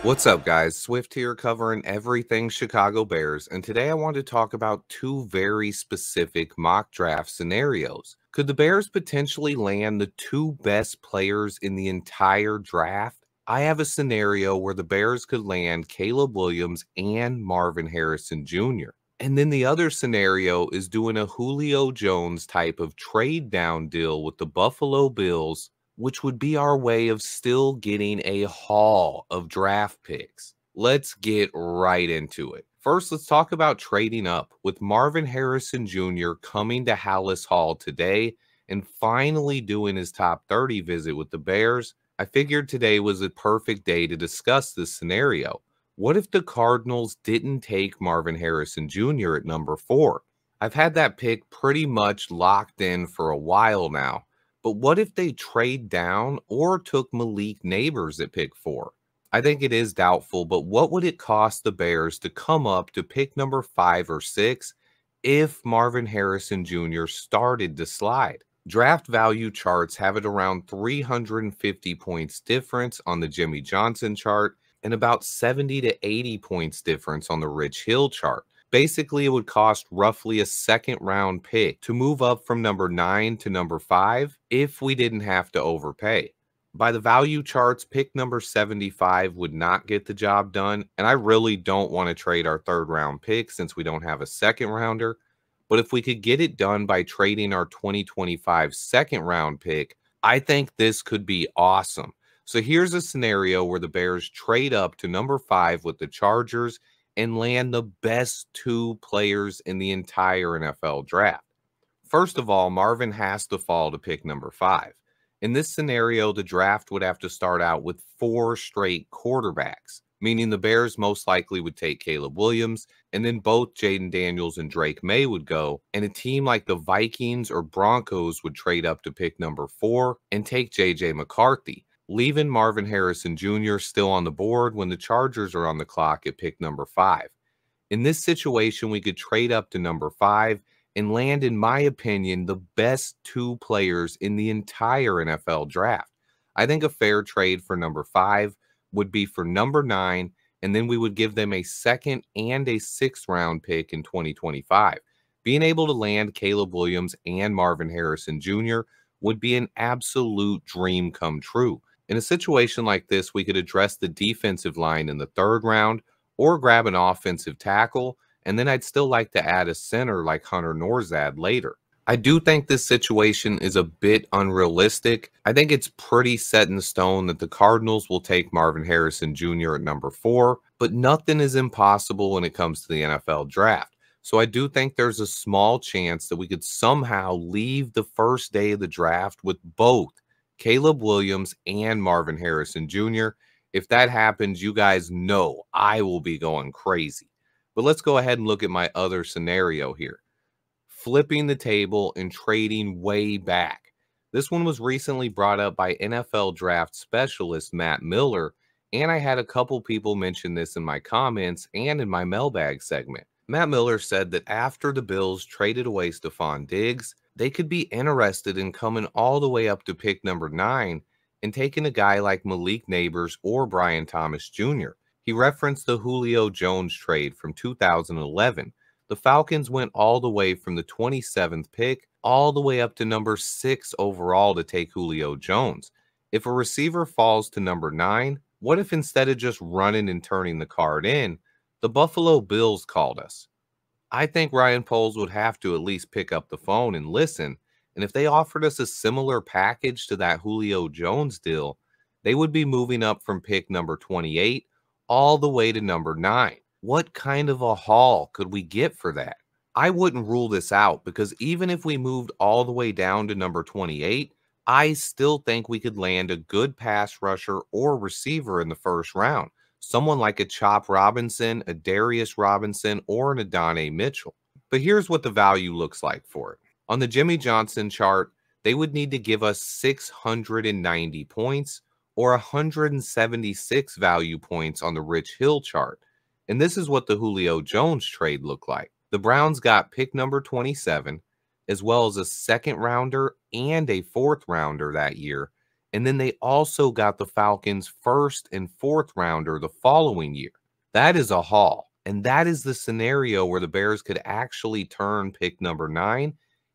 What's up, guys? Swift here covering everything Chicago Bears, and today I want to talk about two very specific mock draft scenarios. Could the Bears potentially land the two best players in the entire draft? I have a scenario where the Bears could land Caleb Williams and Marvin Harrison Jr. And then the other scenario is doing a Julio Jones type of trade down deal with the Buffalo Bills, which would be our way of still getting a haul of draft picks. Let's get right into it. First, let's talk about trading up with Marvin Harrison Jr. coming to Halas Hall today and finally doing his top 30 visit with the Bears. I figured today was a perfect day to discuss this scenario. What if the Cardinals didn't take Marvin Harrison Jr. at number 4? I've had that pick pretty much locked in for a while now. But what if they trade down or took Malik Nabers at pick 4? I think it is doubtful, but what would it cost the Bears to come up to pick number 5 or 6 if Marvin Harrison Jr. started to slide? Draft value charts have it around 350 points difference on the Jimmy Johnson chart and about 70 to 80 points difference on the Rich Hill chart. Basically, it would cost roughly a second round pick to move up from number 9 to number 5 if we didn't have to overpay. By the value charts, pick number 75 would not get the job done, and I really don't want to trade our third round pick since we don't have a second rounder. But if we could get it done by trading our 2025 second round pick, I think this could be awesome. So here's a scenario where the Bears trade up to number 5 with the Chargers and land the best two players in the entire NFL draft. First of all, Marvin has to fall to pick number 5. In this scenario, the draft would have to start out with 4 straight quarterbacks, meaning the Bears most likely would take Caleb Williams, and then both Jaden Daniels and Drake May would go, and a team like the Vikings or Broncos would trade up to pick number 4 and take J.J. McCarthy, leaving Marvin Harrison Jr. still on the board when the Chargers are on the clock at pick number 5. In this situation, we could trade up to number 5 and land, in my opinion, the best two players in the entire NFL draft. I think a fair trade for number 5 would be for number 9, and then we would give them a second and a sixth round pick in 2025. Being able to land Caleb Williams and Marvin Harrison Jr. would be an absolute dream come true. In a situation like this, we could address the defensive line in the third round or grab an offensive tackle, and then I'd still like to add a center like Hunter Norzad later. I do think this situation is a bit unrealistic. I think it's pretty set in stone that the Cardinals will take Marvin Harrison Jr. at number 4, but nothing is impossible when it comes to the NFL draft. So I do think there's a small chance that we could somehow leave the first day of the draft with both Caleb Williams and Marvin Harrison Jr. If that happens, you guys know I will be going crazy. But let's go ahead and look at my other scenario here. Flipping the table and trading way back. This one was recently brought up by NFL draft specialist Matt Miller, and I had a couple people mention this in my comments and in my mailbag segment. Matt Miller said that after the Bills traded away Stephon Diggs, they could be interested in coming all the way up to pick number 9 and taking a guy like Malik Nabers or Brian Thomas Jr. He referenced the Julio Jones trade from 2011. The Falcons went all the way from the 27th pick all the way up to number 6 overall to take Julio Jones. If a receiver falls to number 9, what if instead of just running and turning the card in, the Buffalo Bills called us? I think Ryan Poles would have to at least pick up the phone and listen. And if they offered us a similar package to that Julio Jones deal, they would be moving up from pick number 28 all the way to number 9. What kind of a haul could we get for that? I wouldn't rule this out because even if we moved all the way down to number 28, I still think we could land a good pass rusher or receiver in the first round. Someone like a Chop Robinson, a Darius Robinson, or an Adonai Mitchell. But here's what the value looks like for it. On the Jimmy Johnson chart, they would need to give us 690 points or 176 value points on the Rich Hill chart. And this is what the Julio Jones trade looked like. The Browns got pick number 27, as well as a second rounder and a fourth rounder that year, And then they also got the Falcons' first and fourth rounder the following year. That is a haul. And that is the scenario where the Bears could actually turn pick number 9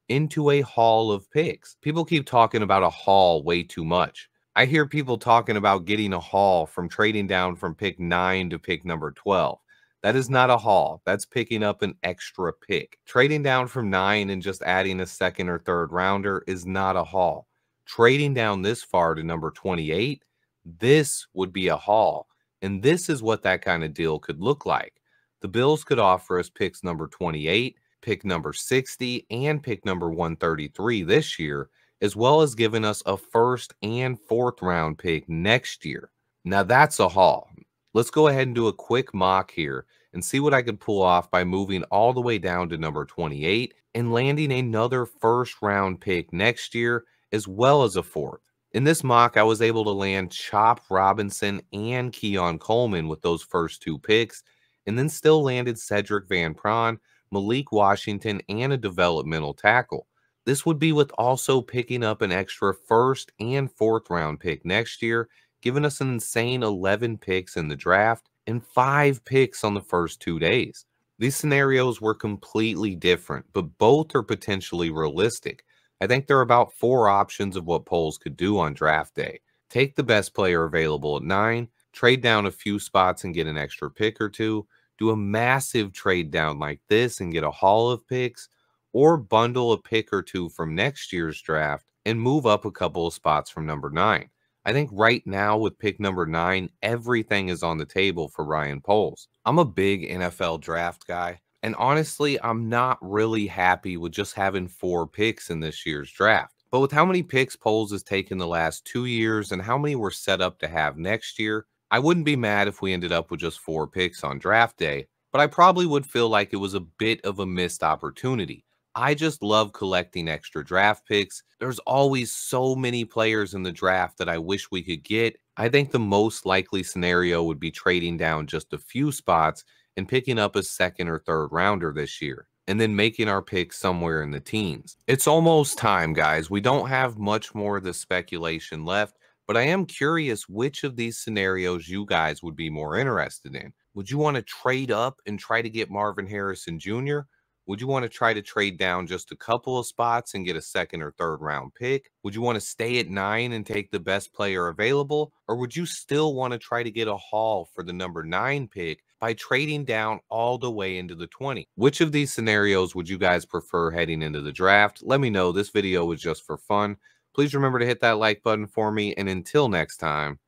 into a haul of picks. People keep talking about a haul way too much. I hear people talking about getting a haul from trading down from pick 9 to pick number 12. That is not a haul. That's picking up an extra pick. Trading down from 9 and just adding a second or third rounder is not a haul. Trading down this far to number 28, this would be a haul. And this is what that kind of deal could look like. The Bills could offer us picks number 28, pick number 60, and pick number 133 this year, as well as giving us a first and fourth round pick next year. Now that's a haul. Let's go ahead and do a quick mock here and see what I could pull off by moving all the way down to number 28 and landing another first round pick next year, as well as a fourth. In this mock, I was able to land Chop Robinson and Keon Coleman with those first 2 picks, and then still landed Cedric Van Pran, Malik Washington, and a developmental tackle. This would be with also picking up an extra first and fourth round pick next year, giving us an insane 11 picks in the draft and 5 picks on the first 2 days. These scenarios were completely different, but both are potentially realistic. I think there are about 4 options of what polls could do on draft day. Take the best player available at 9, trade down a few spots and get an extra pick or 2, do a massive trade down like this and get a haul of picks, or bundle a pick or 2 from next year's draft and move up a couple of spots from number 9. I think right now with pick number 9, everything is on the table for Ryan Poles. I'm a big NFL draft guy, and honestly, I'm not really happy with just having 4 picks in this year's draft. But with how many picks Poles has taken the last 2 years and how many we're set up to have next year, I wouldn't be mad if we ended up with just 4 picks on draft day, but I probably would feel like it was a bit of a missed opportunity. I just love collecting extra draft picks. There's always so many players in the draft that I wish we could get. I think the most likely scenario would be trading down just a few spots and picking up a second or third rounder this year, and then making our pick somewhere in the teens. It's almost time, guys. We don't have much more of the speculation left, but I am curious which of these scenarios you guys would be more interested in. Would you want to trade up and try to get Marvin Harrison Jr.? Would you want to try to trade down just a couple of spots and get a second or third round pick? Would you want to stay at 9 and take the best player available? Or would you still want to try to get a haul for the number 9 pick by trading down all the way into the 20? Which of these scenarios would you guys prefer heading into the draft? Let me know. This video was just for fun. Please remember to hit that like button for me. And until next time,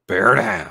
bear down.